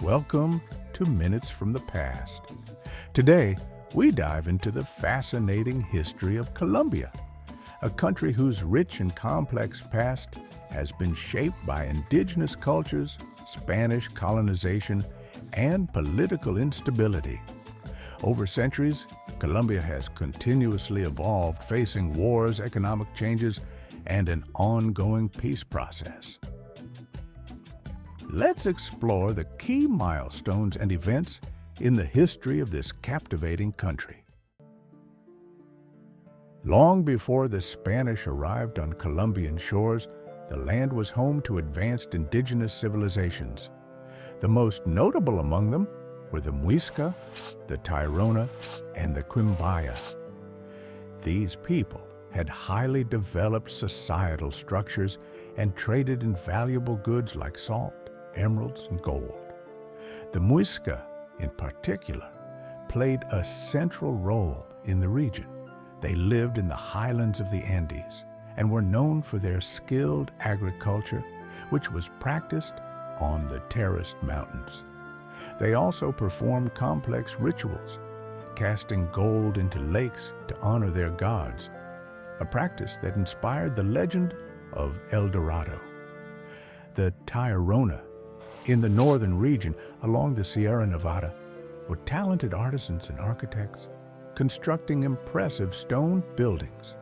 Welcome to Minutes from the Past. Today, we dive into the fascinating history of Colombia, a country whose rich and complex past has been shaped by indigenous cultures, Spanish colonization, and political instability. Over centuries, Colombia has continuously evolved, facing wars, economic changes, and an ongoing peace process. Let's explore the key milestones and events in the history of this captivating country. Long before the Spanish arrived on Colombian shores, the land was home to advanced indigenous civilizations. The most notable among them were the Muisca, the Tairona, and the Quimbaya. These people had highly developed societal structures and traded in valuable goods like salt, emeralds, and gold. The Muisca, in particular, played a central role in the region. They lived in the highlands of the Andes and were known for their skilled agriculture, which was practiced on the terraced mountains. They also performed complex rituals, casting gold into lakes to honor their gods, a practice that inspired the legend of El Dorado. The Tairona, in the northern region along the Sierra Nevada, were talented artisans and architects, constructing impressive stone buildings.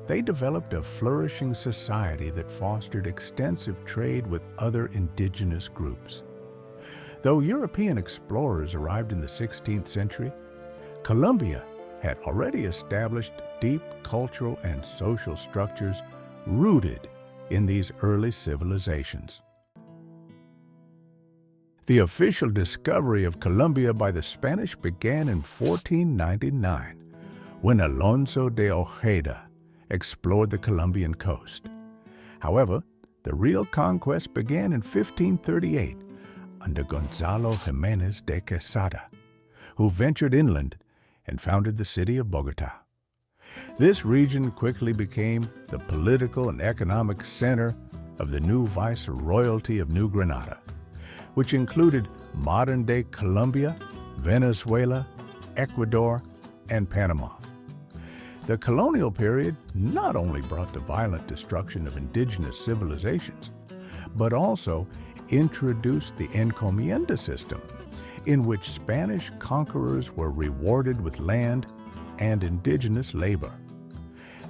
They developed a flourishing society that fostered extensive trade with other indigenous groups. Though European explorers arrived in the 16th century, Colombia had already established deep cultural and social structures rooted in these early civilizations. The official discovery of Colombia by the Spanish began in 1499, when Alonso de Ojeda explored the Colombian coast. However, the real conquest began in 1538 under Gonzalo Jimenez de Quesada, who ventured inland and founded the city of Bogotá. This region quickly became the political and economic center of the new viceroyalty of New Granada, which included modern-day Colombia, Venezuela, Ecuador, and Panama. The colonial period not only brought the violent destruction of indigenous civilizations, but also introduced the encomienda system, in which Spanish conquerors were rewarded with land and indigenous labor.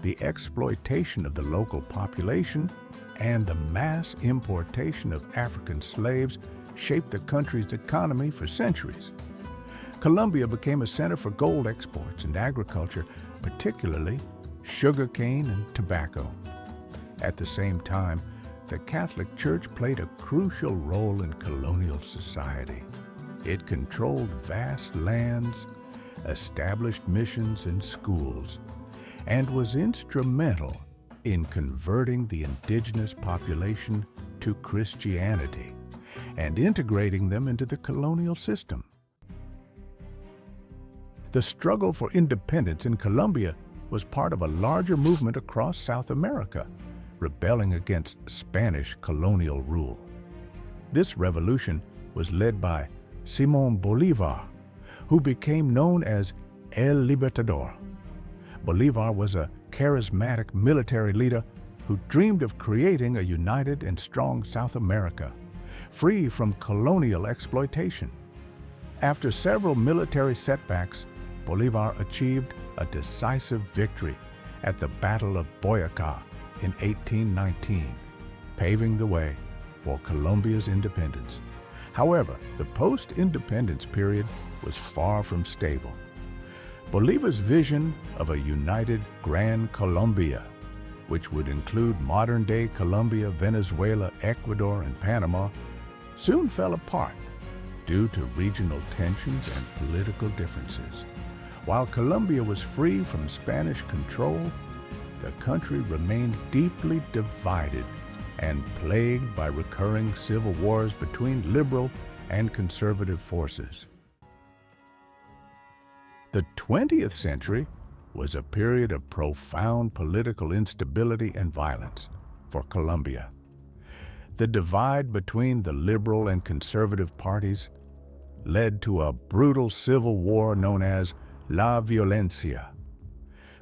The exploitation of the local population and the mass importation of African slaves shaped the country's economy for centuries. Colombia became a center for gold exports and agriculture, particularly sugarcane and tobacco. At the same time, the Catholic Church played a crucial role in colonial society. It controlled vast lands, established missions and schools, and was instrumental in converting the indigenous population to Christianity and integrating them into the colonial system. The struggle for independence in Colombia was part of a larger movement across South America, rebelling against Spanish colonial rule. This revolution was led by Simón Bolívar, who became known as El Libertador. Bolívar was a charismatic military leader who dreamed of creating a united and strong South America, free from colonial exploitation. After several military setbacks, Bolívar achieved a decisive victory at the Battle of Boyacá in 1819, paving the way for Colombia's independence. However, the post-independence period was far from stable. Bolívar's vision of a united Gran Colombia, which would include modern-day Colombia, Venezuela, Ecuador, and Panama, soon fell apart due to regional tensions and political differences. While Colombia was free from Spanish control, the country remained deeply divided and plagued by recurring civil wars between liberal and conservative forces. The 20th century was a period of profound political instability and violence for Colombia. The divide between the liberal and conservative parties led to a brutal civil war known as La Violencia.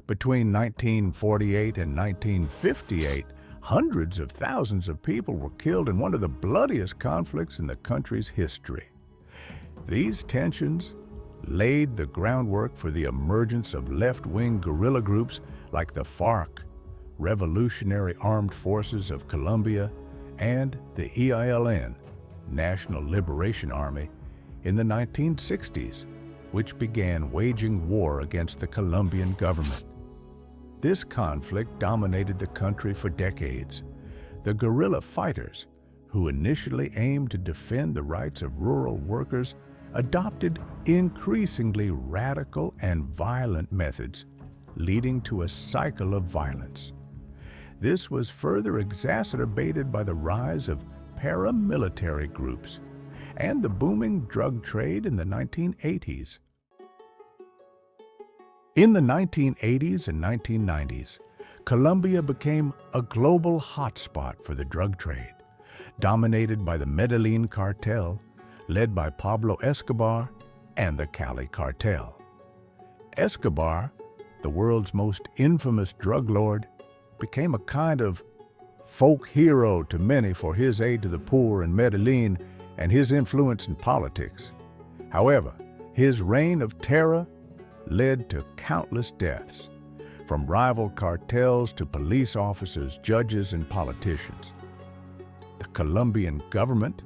Between 1948 and 1958, hundreds of thousands of people were killed in one of the bloodiest conflicts in the country's history. These tensions laid the groundwork for the emergence of left-wing guerrilla groups like the FARC, Revolutionary Armed Forces of Colombia, and the EILN, National Liberation Army, in the 1960s, which began waging war against the Colombian government. This conflict dominated the country for decades. The guerrilla fighters, who initially aimed to defend the rights of rural workers, adopted increasingly radical and violent methods, leading to a cycle of violence. This was further exacerbated by the rise of paramilitary groups and the booming drug trade in the 1980s. In the 1980s and 1990s, Colombia became a global hotspot for the drug trade, dominated by the Medellin cartel, led by Pablo Escobar and the Cali cartel. Escobar, the world's most infamous drug lord, became a kind of folk hero to many for his aid to the poor in Medellin and his influence in politics. However, his reign of terror led to countless deaths, from rival cartels to police officers, judges, and politicians. The Colombian government,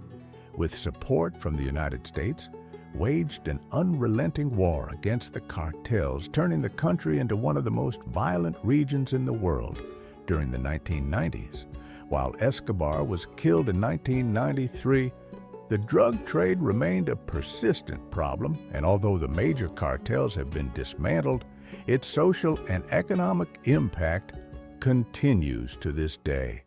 with support from the United States, waged an unrelenting war against the cartels, turning the country into one of the most violent regions in the world during the 1990s. While Escobar was killed in 1993, the drug trade remained a persistent problem, and although the major cartels have been dismantled, its social and economic impact continues to this day.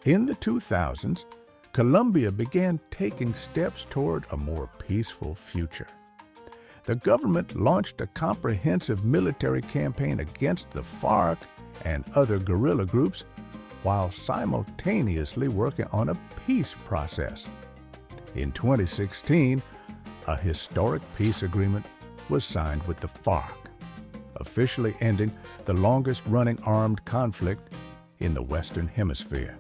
In the 2000s, Colombia began taking steps toward a more peaceful future. The government launched a comprehensive military campaign against the FARC and other guerrilla groups, while simultaneously working on a peace process. In 2016, a historic peace agreement was signed with the FARC, officially ending the longest-running armed conflict in the Western Hemisphere.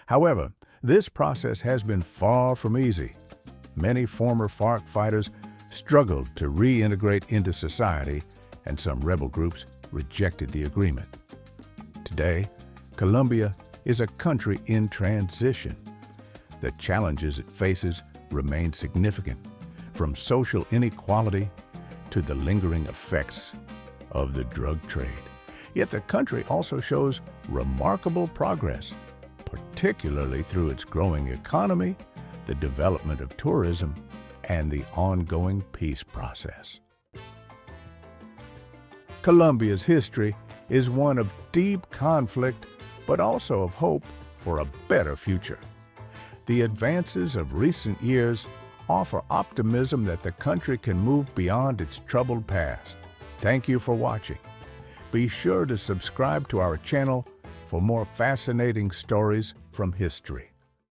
However, this process has been far from easy. Many former FARC fighters struggled to reintegrate into society, and some rebel groups rejected the agreement. Today, Colombia is a country in transition. The challenges it faces remain significant, from social inequality to the lingering effects of the drug trade. Yet the country also shows remarkable progress, particularly through its growing economy, the development of tourism, and the ongoing peace process. Colombia's history is one of deep conflict, but also of hope for a better future. The advances of recent years offer optimism that the country can move beyond its troubled past. Thank you for watching. Be sure to subscribe to our channel for more fascinating stories from history.